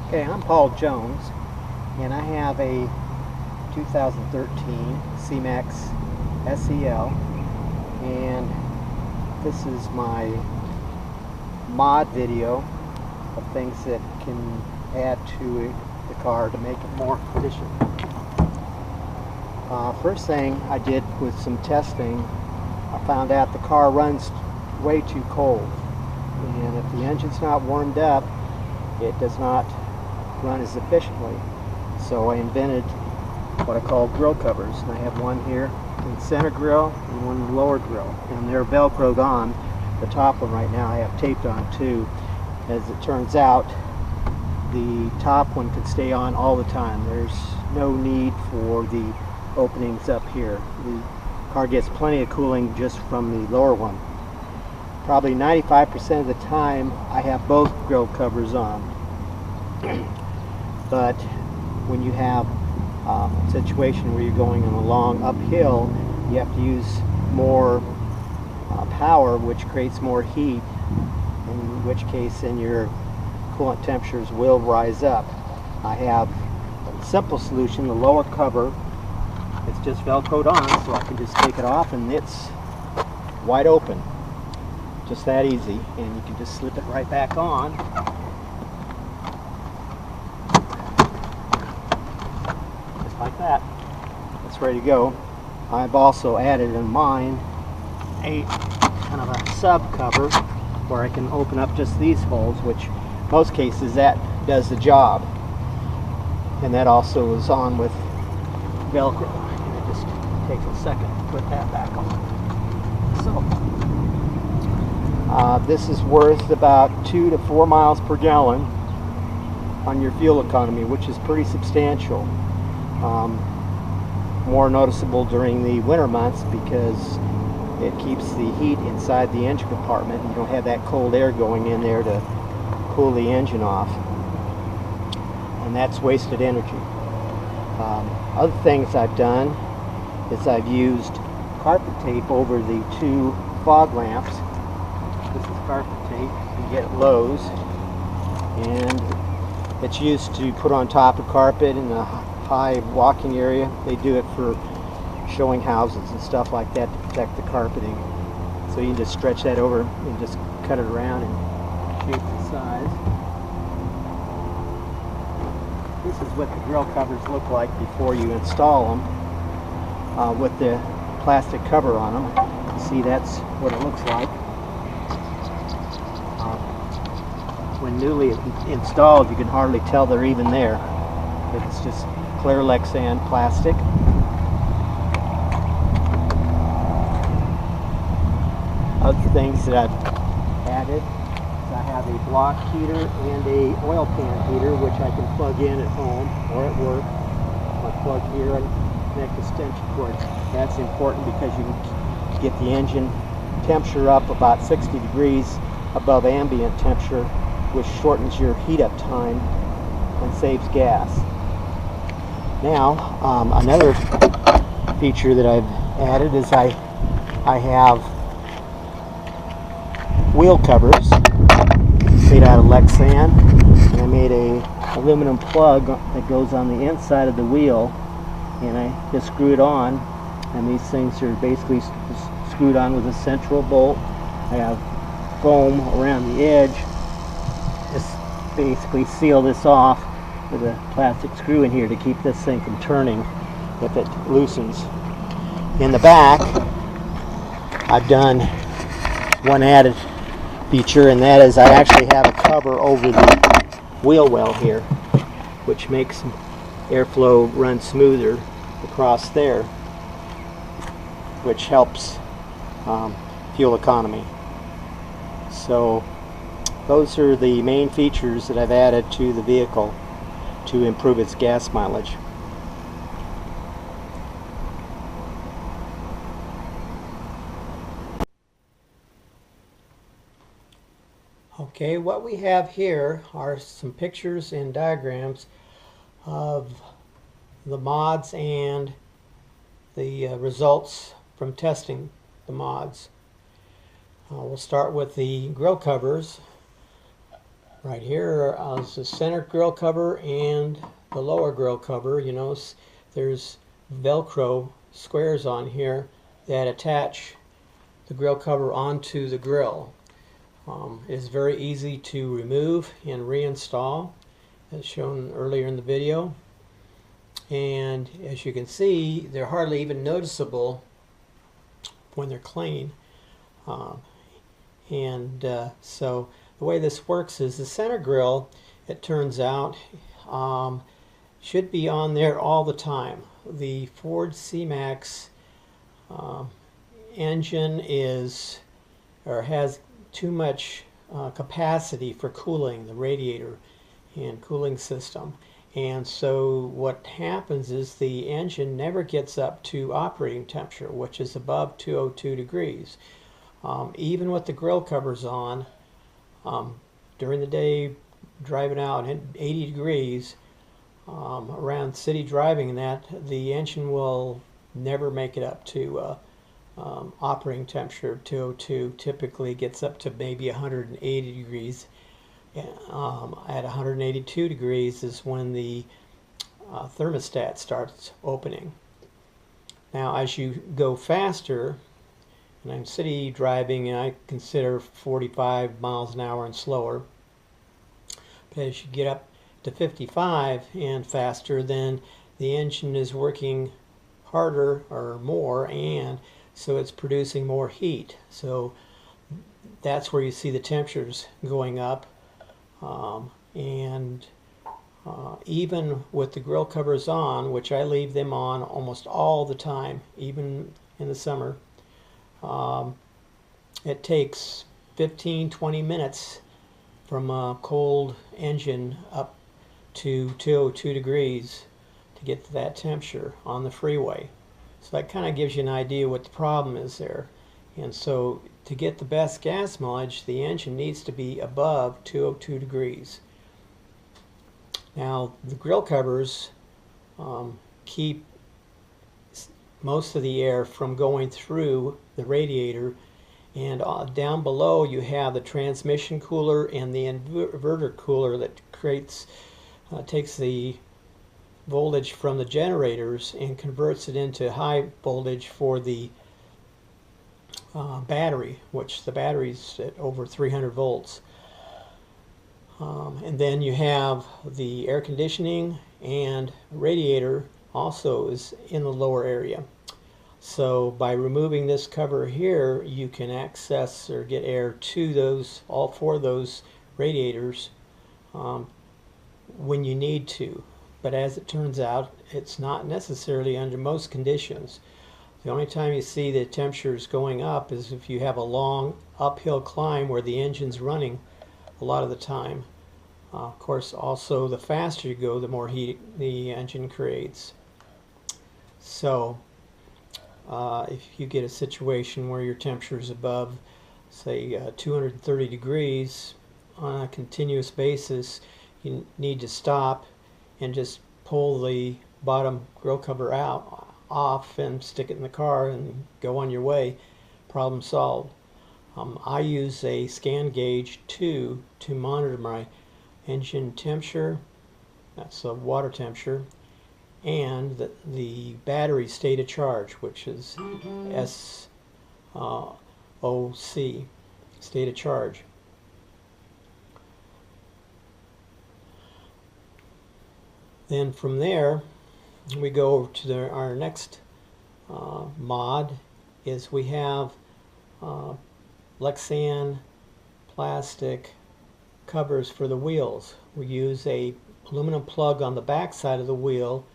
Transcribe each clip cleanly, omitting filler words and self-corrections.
Okay, I'm Paul Jones, and I have a 2013 Cmax SEL, and this is my mod video of things that can add to the car to make it more efficient. First thing I did with some testing, I found out the car runs way too cold, and if the engine's not warmed up, it does not run as efficiently. So I invented what I call grill covers, and I have one here in the center grill and one in the lower grill, and they're velcroed on. The top one right now I have taped on too. As it turns out, the top one can stay on all the time. There's no need for the openings up here. The car gets plenty of cooling just from the lower one. Probably 95% of the time I have both grill covers on. But when you have a situation where you're going on a long uphill, you have to use more power, which creates more heat, in which case then your coolant temperatures will rise up. I have a simple solution. The lower cover, it's just velcroed on, so I can just take it off and it's wide open. Just that easy, and you can just slip it right back on. Like that. It's ready to go. I've also added in mine a kind of a sub cover where I can open up just these holes, which most cases that does the job, and that also is on with Velcro, and it just takes a second to put that back on. So this is worth about 2 to 4 miles per gallon on your fuel economy, which is pretty substantial. More noticeable during the winter months because it keeps the heat inside the engine compartment, and you don't have that cold air going in there to cool the engine off, and that's wasted energy. Other things I've done is I've used carpet tape over the 2 fog lamps. This is carpet tape you get at Lowe's, and it's used to put on top of carpet in the high walking area. They do it for showing houses and stuff like that to protect the carpeting. So you can just stretch that over and just cut it around and shape the size. This is what the grill covers look like before you install them, with the plastic cover on them. You see, that's what it looks like. When newly installed, you can hardly tell they're even there. It's just clear Lexan plastic. Other things that I've added is I have a block heater and a oil pan heater, which I can plug in at home or at work. I plug here and connect extension cord. That's important because you can get the engine temperature up about 60 degrees above ambient temperature, which shortens your heat up time and saves gas. Now, another feature that I've added is I have wheel covers made out of Lexan, and I made a aluminum plug that goes on the inside of the wheel, and I just screw it on, and these things are basically screwed on with a central bolt. I have foam around the edge. Just basically seal this off with a plastic screw in here to keep this thing from turning if it loosens. In the back, I've done one added feature, and that is I actually have a cover over the wheel well here, which makes airflow run smoother across there, which helps fuel economy. So those are the main features that I've added to the vehicle to improve its gas mileage. Okay, what we have here are some pictures and diagrams of the mods and the results from testing the mods. We'll start with the grill covers. Right here is the center grill cover and the lower grill cover. You notice there's Velcro squares on here that attach the grill cover onto the grill. It's very easy to remove and reinstall, as shown earlier in the video. And as you can see, they're hardly even noticeable when they're clean. So the way this works is the center grill, it turns out, should be on there all the time. The Ford Cmax engine has too much capacity for cooling the radiator and cooling system, and so what happens is the engine never gets up to operating temperature, which is above 202 degrees. Even with the grill covers on, during the day driving out at 80 degrees, around city driving, that the engine will never make it up to operating temperature of 202. Typically gets up to maybe 180 degrees. At 182 degrees is when the thermostat starts opening. Now as you go faster, and I'm city driving and I consider 45 miles an hour and slower, but as you get up to 55 and faster, then the engine is working harder or more, and so it's producing more heat. So that's where you see the temperatures going up. Even with the grill covers on, which I leave them on almost all the time, even in the summer, it takes 15-20 minutes from a cold engine up to 202 degrees to get to that temperature on the freeway. So that kind of gives you an idea what the problem is there. And so to get the best gas mileage, the engine needs to be above 202 degrees. Now the grill covers keep most of the air from going through the radiator, and down below you have the transmission cooler and the inverter cooler that takes the voltage from the generators and converts it into high voltage for the battery, which the battery's at over 300 volts. And then you have the air conditioning, and radiator also is in the lower area. So by removing this cover here, you can access or get air to all four of those radiators when you need to. But as it turns out, it's not necessarily under most conditions. The only time you see the temperatures going up is if you have a long uphill climb where the engine's running a lot of the time. Of course, also the faster you go, the more heat the engine creates. So if you get a situation where your temperature is above, say, 230 degrees on a continuous basis, you need to stop and just pull the bottom grill cover off and stick it in the car and go on your way. Problem solved. I use a scan gauge to monitor my engine temperature, that's the water temperature, and the battery state of charge, which is SOC, state of charge. Then from there we go over to our next mod. Is we have Lexan plastic covers for the wheels. We use a aluminum plug on the back side of the wheel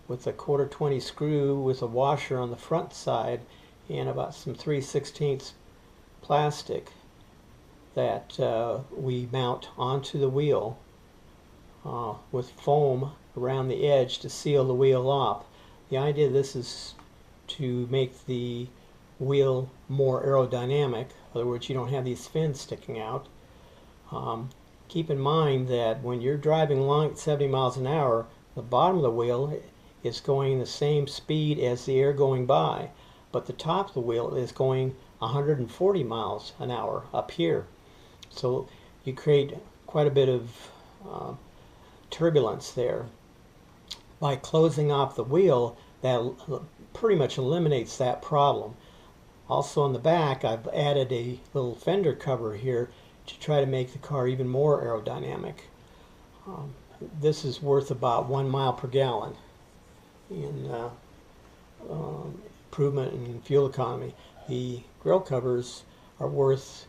with a 1/4-20 screw with a washer on the front side, and about some 3/16 plastic that we mount onto the wheel with foam around the edge to seal the wheel off. The idea of this is to make the wheel more aerodynamic. In other words, you don't have these fins sticking out. Keep in mind that when you're driving along at 70 miles an hour, the bottom of the wheel is going the same speed as the air going by, but the top of the wheel is going 140 miles an hour up here. So you create quite a bit of turbulence there. By closing off the wheel, that pretty much eliminates that problem. Also on the back, I've added a little fender cover here to try to make the car even more aerodynamic. This is worth about 1 mile per gallon in improvement in fuel economy. The grill covers are worth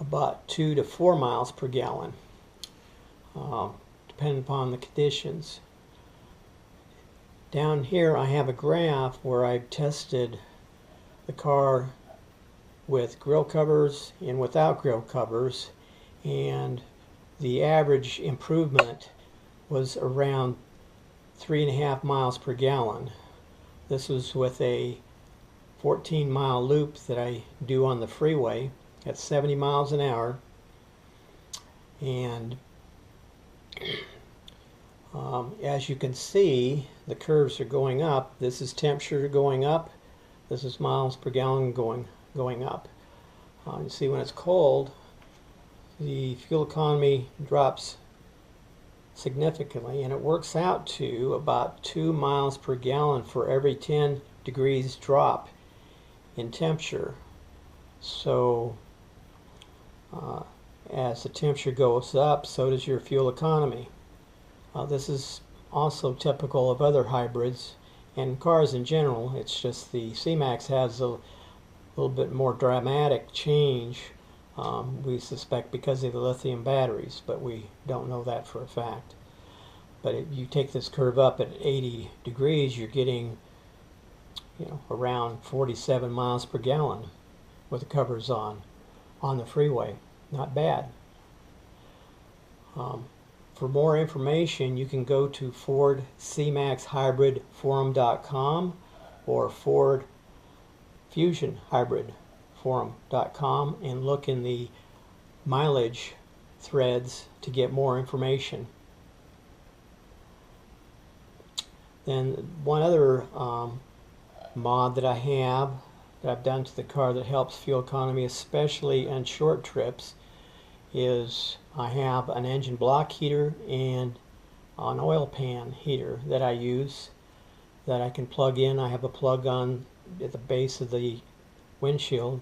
about 2 to 4 miles per gallon, depending upon the conditions. Down here I have a graph where I've tested the car with grill covers and without grill covers, and the average improvement was around 3.5 miles per gallon. This was with a 14-mile loop that I do on the freeway at 70 miles an hour, and as you can see, the curves are going up. This is temperature going up. This is miles per gallon going up. You see when it's cold, the fuel economy drops significantly, and it works out to about 2 miles per gallon for every 10 degrees drop in temperature. So as the temperature goes up, so does your fuel economy. This is also typical of other hybrids and cars in general. It's just the Cmax has a little bit more dramatic change, we suspect because of the lithium batteries, but we don't know that for a fact. But if you take this curve up at 80 degrees, you're getting, around 47 miles per gallon with the covers on the freeway. Not bad. For more information, you can go to Ford Cmax Hybrid Forum.com or Ford Fusion Hybrid Forum.com and look in the mileage threads to get more information. Then one other mod that I have that I've done to the car that helps fuel economy, especially on short trips, is I have an engine block heater and an oil pan heater that I use that I can plug in. I have a plug on at the base of the windshield,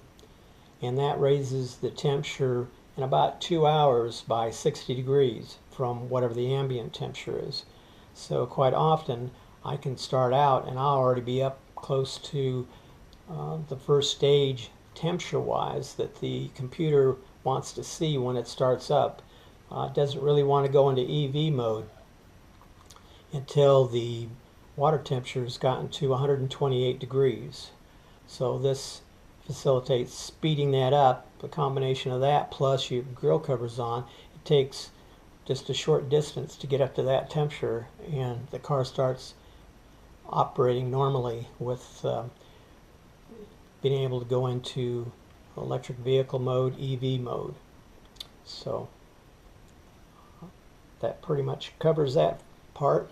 and that raises the temperature in about 2 hours by 60 degrees from whatever the ambient temperature is. So quite often I can start out and I'll already be up close to the first stage temperature wise that the computer wants to see when it starts up. It doesn't really want to go into EV mode until the water temperature has gotten to 128 degrees. So this facilitates speeding that up. The combination of that plus your grill covers on, it takes just a short distance to get up to that temperature, and the car starts operating normally with being able to go into electric vehicle mode, EV mode. So that pretty much covers that part.